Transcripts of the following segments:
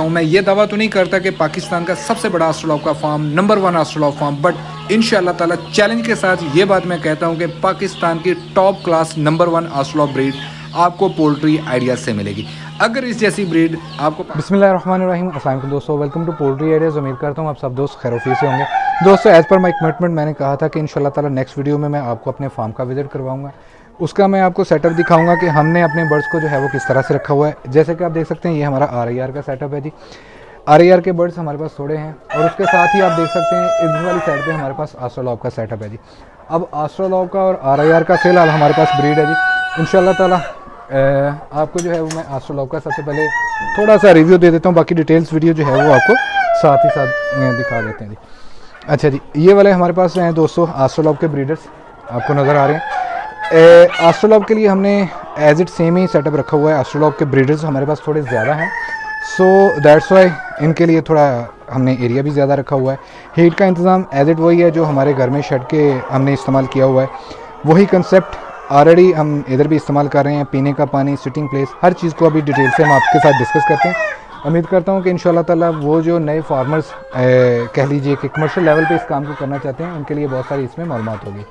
हूँ। मैं ये दावा तो नहीं करता कि पाकिस्तान का सबसे बड़ा एस्ट्रोलॉब का फार्म, नंबर 1 एस्ट्रोलॉब फार्म, बट इंशाअल्लाह ताला चैलेंज के साथ ये बात मैं कहता हूँ कि पाकिस्तान की टॉप क्लास नंबर 1 एस्ट्रोलॉब ब्रीड आपको पोल्ट्री आइडियाज़ से मिलेगी। अगर इस जैसी ब्रीड आपको बिस्मिल्लाहिर्रहमानिर्रहीम, अस्सलाम वालेकुम दोस्तों, वेलकम टू पोल्ट्री आइडियाज़। उम्मीद करता हूँ आप सब दोस्त खैरोफी से होंगे। दोस्तों, एज़ पर माई कमिटमेंट मैंने कहा था कि इंशाल्लाह ताला नेक्स्ट वीडियो में मैं आपको अपने फार्म का विज़िट करवाऊंगा। उसका मैं आपको सेटअप दिखाऊंगा कि हमने अपने बर्ड्स को जो है वो किस तरह से रखा हुआ है। जैसे कि आप देख सकते हैं, ये हमारा RIR का सेटअप है जी। RIR के बर्ड्स हमारे पास थोड़े हैं और उसके साथ ही आप देख सकते हैं इस वाली साइड पे हमारे पास एस्ट्रोलॉब का सेटअप है जी। अब एस्ट्रोलॉब का और RIR का फ़िलहाल हमारे पास ब्रीड है जी। इंशाल्लाह ताला आपको जो है वो मैं एस्ट्रोलॉब का सबसे पहले थोड़ा सा रिव्यू दे देता हूँ, बाकी डिटेल्स वीडियो जो है वो आपको साथ ही साथ दिखा देते हैं जी। अच्छा जी, ये वाले हमारे पास हैं दोस्तों एस्ट्रोलॉब के ब्रीडर्स, आपको नज़र आ रहे हैं। एस्ट्रोलॉब के लिए हमने एज इट सेम ही सेटअप रखा हुआ है। एस्ट्रोलॉब के ब्रीडर्स हमारे पास थोड़े ज़्यादा हैं, सो दैट्स वाई इनके लिए थोड़ा हमने एरिया भी ज़्यादा रखा हुआ है। हीट का इंतज़ाम एज इट वही है जो हमारे घर में शेड के हमने इस्तेमाल किया हुआ है, वही कंसेप्ट ऑलरेडी हम इधर भी इस्तेमाल कर रहे हैं। पीने का पानी, सिटिंग प्लेस, हर चीज़ को अभी डिटेल से हम आपके साथ डिस्कस करते हैं। उम्मीद करता हूँ कि इंशाल्लाह ताला वो जो नए फार्मर्स कह लीजिए कि कमर्शियल लेवल पे इस काम को करना चाहते हैं, उनके लिए बहुत सारी इसमें मालूमात होगी।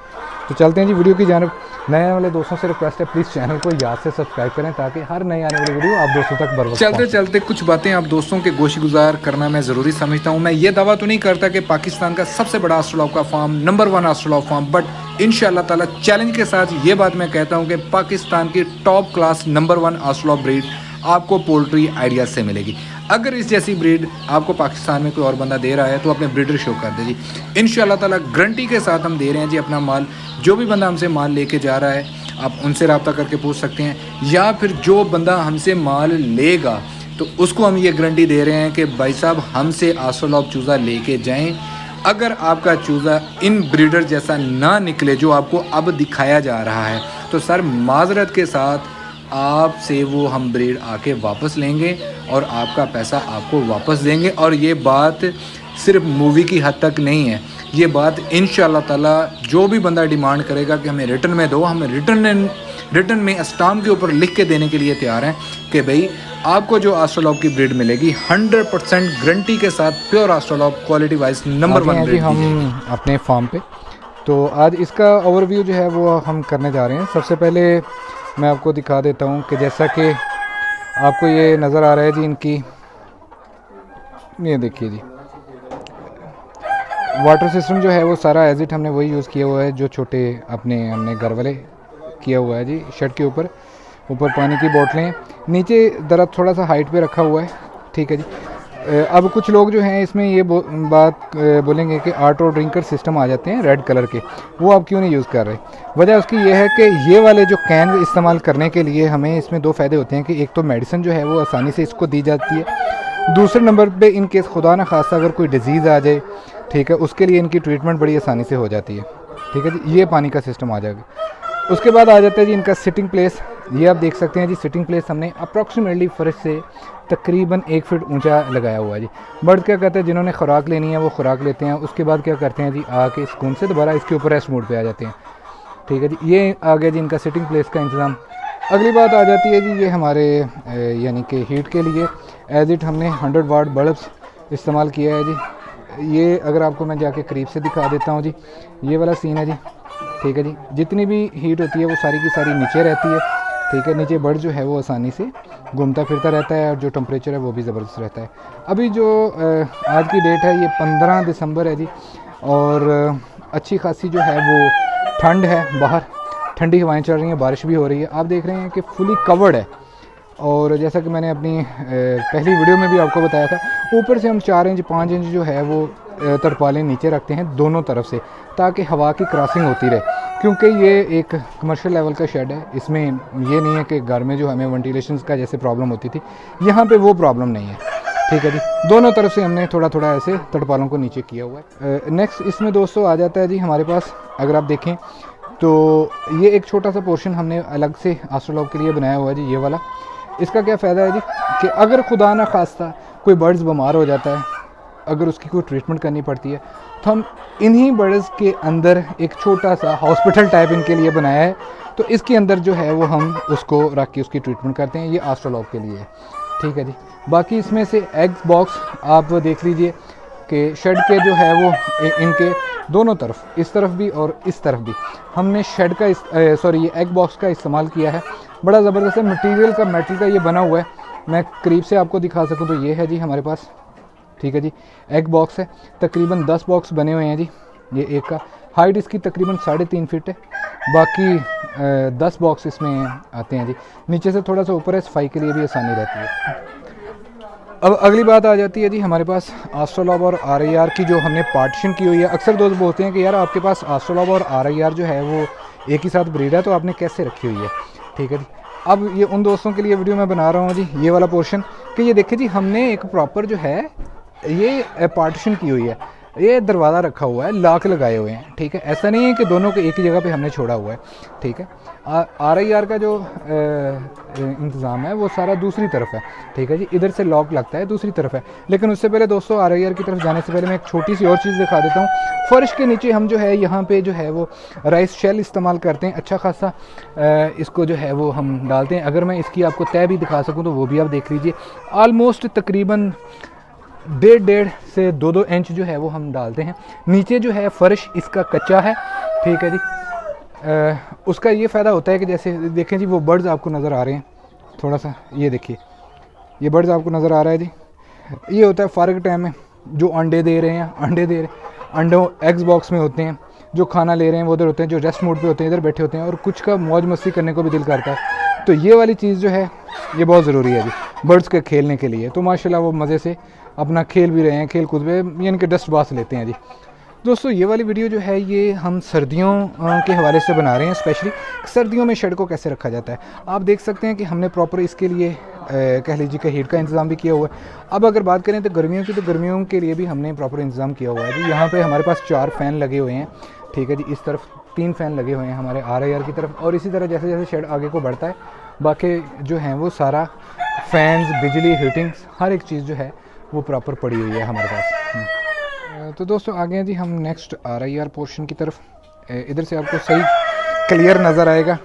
तो चलते हैं जी वीडियो की जानब। नए वाले दोस्तों से रिक्वेस्ट है, प्लीज़ चैनल को याद से सब्सक्राइब करें ताकि हर नई आने वाली वीडियो आप दोस्तों तक बरवक्त चलते चलते कुछ बातें आप दोस्तों के गोशी गुजार करना मैं ज़रूरी समझता हूँ। मैं ये दावा तो नहीं करता कि पाकिस्तान का सबसे बड़ा एस्ट्रोलॉब का फार्म, नंबर 1 एस्ट्रोलॉब फार्म, बट इंशाअल्लाह ताला चैलेंज के साथ ये बात मैं कहता हूँ कि पाकिस्तान की टॉप क्लास नंबर 1 एस्ट्रोलॉब ब्रीड आपको पोल्ट्री आइडियाज़ से मिलेगी। अगर इस जैसी ब्रीड आपको पाकिस्तान में कोई और बंदा दे रहा है तो अपने ब्रीडर शो कर दे जी। इंशाअल्लाह ताला गारंटी के साथ हम दे रहे हैं जी अपना माल। जो भी बंदा हमसे माल लेके जा रहा है, आप उनसे रब्ता करके पूछ सकते हैं, या फिर जो बंदा हमसे माल लेगा तो उसको हम ये गारंटी दे रहे हैं कि भाई साहब हमसे एस्ट्रोलॉब चूज़ा लेके जाएं। अगर आपका चूज़ा इन ब्रीडर जैसा ना निकले जो आपको अब दिखाया जा रहा है, तो सर माजरत के साथ आपसे वो हम ब्रीड आके वापस लेंगे और आपका पैसा आपको वापस देंगे। और ये बात सिर्फ मूवी की हद तक नहीं है, ये बात इंशाअल्लाह ताला जो भी बंदा डिमांड करेगा कि हमें रिटर्न में दो, हम रिटर्न में स्टाम्प के ऊपर लिख के देने के लिए तैयार हैं कि भाई आपको जो एस्ट्रोलॉब की ब्रीड मिलेगी 100% गारंटी के साथ pure australorp quality wise number 1 breed हम अपने फार्म पे। तो आज इसका ओवरव्यू जो है वो हम करने जा रहे हैं। सबसे पहले मैं आपको दिखा देता हूँ कि जैसा कि आपको ये नज़र आ रहा है जी, इनकी ये देखिए जी, वाटर सिस्टम जो है वो सारा एज इट हमने वही यूज़ किया हुआ है जो छोटे हमने घर वाले किया हुआ है जी। शेड के ऊपर पानी की बोतलें, नीचे दरख्त थोड़ा सा हाइट पे रखा हुआ है, ठीक है जी। अब कुछ लोग जो हैं इसमें ये बात बोलेंगे कि ऑटो ड्रिंकर सिस्टम आ जाते हैं रेड कलर के, वो आप क्यों नहीं यूज़ कर रहे। वजह उसकी ये है कि ये वाले जो कैन इस्तेमाल करने के लिए हमें इसमें दो फ़ायदे होते हैं कि एक तो मेडिसिन जो है वो आसानी से इसको दी जाती है, दूसरे नंबर पे इन केस खुदा न खासा अगर कोई डिज़ीज़ आ जाए, ठीक है, उसके लिए इनकी ट्रीटमेंट बड़ी आसानी से हो जाती है, ठीक है जी। ये पानी का सिस्टम आ जाएगा। उसके बाद आ जाता है जी इनका सिटिंग प्लेस। ये आप देख सकते हैं जी, सिटिंग प्लेस हमने अप्रॉक्सीमेटली फर्श से तकरीबन 1 फीट ऊंचा लगाया हुआ है जी। बर्ड क्या करते हैं, जिन्होंने खुराक लेनी है वो खुराक लेते हैं, उसके बाद क्या करते हैं जी, आके सुकून से दोबारा इसके ऊपर रेस्ट मोड पे आ जाते हैं, ठीक है जी। ये आ गया जी इनका सिटिंग प्लेस का इंतज़ाम। अगली बात आ जाती है जी ये हमारे यानी कि हीट के लिए एज इट हमने 100 वाट बल्ब्स इस्तेमाल किया है जी। ये अगर आपको मैं जाके करीब से दिखा देता हूँ जी, ये वाला सीन है जी, ठीक है जी। जितनी भी हीट होती है वो सारी की सारी नीचे रहती है, ठीक है। नीचे बर्ड जो है वो आसानी से घूमता फिरता रहता है और जो टेम्परेचर है वो भी ज़बरदस्त रहता है। अभी जो आज की डेट है ये 15 दिसंबर है जी, और अच्छी खासी जो है वो ठंड है, बाहर ठंडी हवाएं चल रही हैं, बारिश भी हो रही है। आप देख रहे हैं कि फुली कवर्ड है, और जैसा कि मैंने अपनी पहली वीडियो में भी आपको बताया था, ऊपर से हम 4 इंच 5 इंच जो है वो तरपालें नीचे रखते हैं दोनों तरफ से, ताकि हवा की क्रॉसिंग होती रहे, क्योंकि ये एक कमर्शियल लेवल का शेड है। इसमें ये नहीं है कि घर में जो हमें वेंटिलेशन का जैसे प्रॉब्लम होती थी, यहाँ पे वो प्रॉब्लम नहीं है, ठीक है जी। दोनों तरफ से हमने थोड़ा थोड़ा ऐसे तरपालों को नीचे किया हुआ है। नेक्स्ट इसमें दोस्तों आ जाता है जी हमारे पास, अगर आप देखें तो ये एक छोटा सा पोर्शन हमने अलग से एस्ट्रोलॉब के लिए बनाया हुआ है जी, ये वाला। इसका क्या फ़ायदा है जी कि अगर खुदा ना खास्ता कोई बर्ड्स बीमार हो जाता है, अगर उसकी कोई ट्रीटमेंट करनी पड़ती है, तो हम इन्हीं बर्ड्स के अंदर एक छोटा सा हॉस्पिटल टाइप इनके लिए बनाया है। तो इसके अंदर जो है वो हम उसको रख के उसकी ट्रीटमेंट करते हैं। ये एस्ट्रोलॉब के लिए है, ठीक है जी। बाकी इसमें से एग बॉक्स आप देख लीजिए कि शेड के जो है वो इनके दोनों तरफ, इस तरफ भी और इस तरफ भी हमने शेड का ये एग बॉक्स का इस्तेमाल किया है। बड़ा ज़बरदस्त मटेरियल का, मेटल का ये बना हुआ है। मैं करीब से आपको दिखा सकूं तो ये है जी हमारे पास, ठीक है जी। एग बॉक्स है, तकरीबन 10 बॉक्स बने हुए हैं जी। ये एक का हाइट इसकी तकरीबन 3.5 फीट है, बाकी 10 बॉक्स इसमें आते हैं जी। नीचे से थोड़ा सा ऊपर है, सफाई के लिए भी आसानी रहती है। अब अगली बात आ जाती है जी हमारे पास आस्ट्रोलॉब और आरआईआर की जो हमने पार्टीशन की हुई है। अक्सर दोस्त बोलते हैं कि यार आपके पास आस्ट्रोलॉब और आरआईआर जो है वो एक ही साथ ब्रीड है, तो आपने कैसे रखी हुई है, ठीक है जी। अब ये उन दोस्तों के लिए वीडियो मैं बना रहा हूँ जी, ये वाला पोर्शन, कि ये देखिए जी हमने एक प्रॉपर जो है ये पार्टीशन की हुई है। ये दरवाज़ा रखा हुआ है, लॉक लगाए हुए हैं, ठीक है। ऐसा नहीं है कि दोनों को एक ही जगह पे हमने छोड़ा हुआ है, ठीक है। आरआईआर का जो इंतज़ाम है वो सारा दूसरी तरफ है, ठीक है जी। इधर से लॉक लगता है, दूसरी तरफ है। लेकिन उससे पहले दोस्तों आरआईआर की तरफ जाने से पहले मैं एक छोटी सी और चीज़ दिखा देता हूँ। फ़र्श के नीचे हम जो है यहाँ पे जो है वो राइस शेल इस्तेमाल करते हैं, अच्छा खासा इसको जो है वो हम डालते हैं। अगर मैं इसकी आपको तय भी दिखा सकूँ तो वो भी आप देख लीजिए। आलमोस्ट तकरीबन 1.5 से 2 इंच जो है वो हम डालते हैं। नीचे जो है फ़र्श इसका कच्चा है, ठीक है जी। उसका ये फ़ायदा होता है कि जैसे देखें जी वो बर्ड्स आपको नज़र आ रहे हैं, थोड़ा सा ये देखिए, ये बर्ड्स आपको नज़र आ रहा है जी। ये होता है फारग टाइम में जो अंडे दे रहे हैं, अंडों एग्स बॉक्स में होते हैं, जो खाना ले रहे हैं वो उधर होते हैं, जो रेस्ट मोड पे होते हैं इधर बैठे होते हैं, और कुछ का मौज मस्ती करने को भी दिल करता है। तो ये वाली चीज़ जो है ये बहुत ज़रूरी है जी बर्ड्स के खेलने के लिए। तो माशाल्लाह वो मज़े से अपना खेल भी रहे हैं, खेल कूद में यानी कि डस्ट बास लेते हैं जी। दोस्तों ये वाली वीडियो जो है ये हम सर्दियों के हवाले से बना रहे हैं, स्पेशली सर्दियों में शेड को कैसे रखा जाता है। आप देख सकते हैं कि हमने प्रॉपर इसके लिए कह लीजिए कि हीट का इंतज़ाम भी किया हुआ है। अब अगर बात करें तो गर्मियों की, तो गर्मियों के लिए भी हमने प्रॉपर इंतज़ाम किया हुआ है जी। यहाँ पे हमारे पास 4 फ़ैन लगे हुए हैं, ठीक है जी। इस तरफ 3 फ़ैन लगे हुए हैं हमारे आरआईआर की तरफ, और इसी तरह जैसे जैसे शेड आगे को बढ़ता है बाकी जो हैं वो सारा फ़ैन्स, बिजली, हीटिंग्स, हर एक चीज़ जो है वो प्रॉपर पड़ी हुई है हमारे पास। तो दोस्तों आगे हैं जी हम नेक्स्ट आरआईआर पोर्शन की तरफ। इधर से आपको सही क्लियर नज़र आएगा।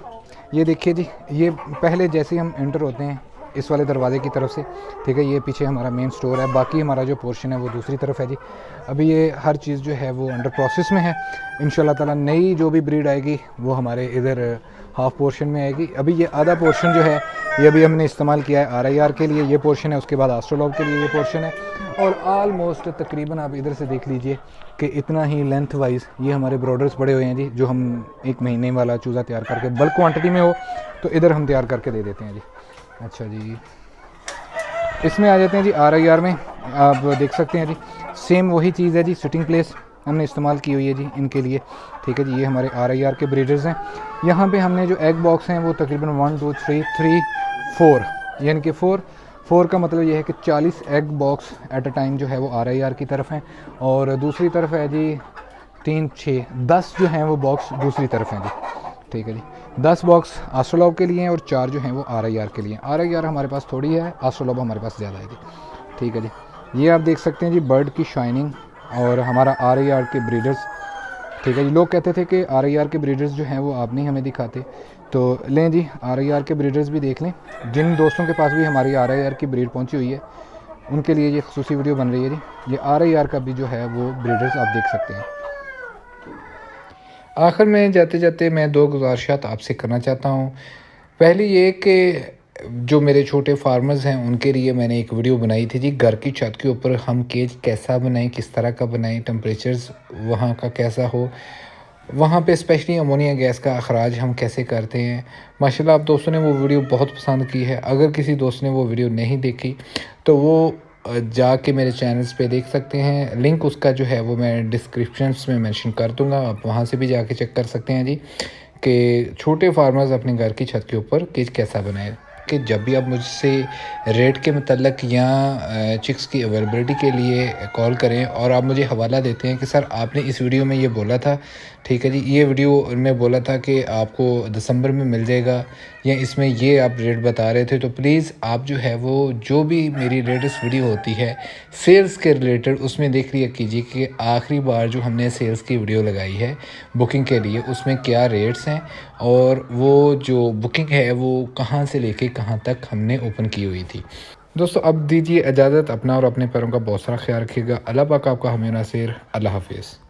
ये देखिए जी, ये पहले जैसे हम एंटर होते हैं इस वाले दरवाजे की तरफ से, ठीक है। ये पीछे हमारा मेन स्टोर है, बाकी हमारा जो पोर्शन है वो दूसरी तरफ है जी। अभी ये हर चीज़ जो है वो अंडर प्रोसेस में है। इंशाल्लाह ताला नई जो भी ब्रीड आएगी वो हमारे इधर हाफ पोर्शन में आएगी। अभी ये आधा पोर्शन जो है ये अभी हमने इस्तेमाल किया है आरआईआर के लिए, ये पोर्शन है। उसके बाद आस्ट्रोलॉब के लिए ये पोर्शन है, और आलमोस्ट तकरीबन आप इधर से देख लीजिए कि इतना ही लेंथ वाइज ये हमारे ब्रॉडर्स पड़े हुए हैं जी, जो हम 1 महीने वाला चूज़ा तैयार करके बल्क क्वांटिटी में हो तो इधर हम तैयार करके दे देते हैं जी। अच्छा जी, इसमें आ जाते हैं जी आरआईआर में। आप देख सकते हैं जी सेम वही चीज़ है जी, सिटिंग प्लेस हमने इस्तेमाल की हुई है जी इनके लिए, ठीक है जी। ये हमारे आरआईआर के ब्रीडर्स हैं। यहाँ पे हमने जो एग बॉक्स हैं वो तकरीबन 1 2 3 3 4 यानी कि 4 का मतलब ये है कि 40 egg box at a time जो है वो आरआईआर की तरफ हैं, और दूसरी तरफ है जी 3 6 10 जो हैं वो बॉक्स दूसरी तरफ हैं जी, ठीक है जी। 10 बॉक्स आस्ट्रोलॉब के लिए हैं और 4 जो हैं वो आरआईआर के लिए। आरआईआर हमारे पास थोड़ी है, आस्ट्रोलॉब हमारे पास ज़्यादा है जी, ठीक है जी। ये आप देख सकते हैं जी बर्ड की शाइनिंग और हमारा आरआईआर के ब्रीडर्स, ठीक है जी। लोग कहते थे कि आरआईआर के ब्रीडर्स जो हैं वो आप नहीं हमें दिखाते, तो लें जी आरआईआर के ब्रीडर्स भी देख लें। जिन दोस्तों के पास भी हमारी आरआईआर की ब्रीड पहुंची हुई है उनके लिए ये खुसूसी वीडियो बन रही है जी। ये आरआईआर का भी जो है वो ब्रीडर्स आप देख सकते हैं। आखिर में जाते जाते मैं 2 गुजारिशात आपसे करना चाहता हूँ। पहली ये कि जो मेरे छोटे फार्मर्स हैं उनके लिए मैंने एक वीडियो बनाई थी जी, घर की छत के ऊपर हम केज कैसा बनाएं, किस तरह का बनाएं, टेम्परेचर्स वहाँ का कैसा हो, वहाँ पे स्पेशली अमोनिया गैस का अखराज हम कैसे करते हैं। माशाल्लाह आप दोस्तों ने वो वीडियो बहुत पसंद की है। अगर किसी दोस्त ने वो वीडियो नहीं देखी तो वो जाके मेरे चैनल्स पे देख सकते हैं। लिंक उसका जो है वो मैं डिस्क्रिप्शंस में मेंशन कर दूंगा, आप वहाँ से भी जाके चेक कर सकते हैं जी कि छोटे फार्मर्स अपने घर की छत के ऊपर केज कैसा बनाए। कि जब भी आप मुझसे रेट के मतलब या चिक्स की अवेलेबिलिटी के लिए कॉल करें और आप मुझे हवाला देते हैं कि सर आपने इस वीडियो में ये बोला था, ठीक है जी, ये वीडियो में बोला था कि आपको दिसंबर में मिल जाएगा या इसमें ये आप रेट बता रहे थे, तो प्लीज़ आप जो है वो जो भी मेरी लेटेस्ट वीडियो होती है सेल्स के रिलेटेड उसमें देख लिया कीजिए कि आखिरी बार जो हमने सेल्स की वीडियो लगाई है बुकिंग के लिए उसमें क्या रेट्स हैं और वो जो बुकिंग है वो कहाँ से लेके कहाँ तक हमने ओपन की हुई थी। दोस्तों अब दीजिए इजाज़त, अपना और अपने पैरों का बहुत सारा ख्याल रखिएगा। अल्लाह पाक आपका हमें नासिर। अल्लाह हाफिज़।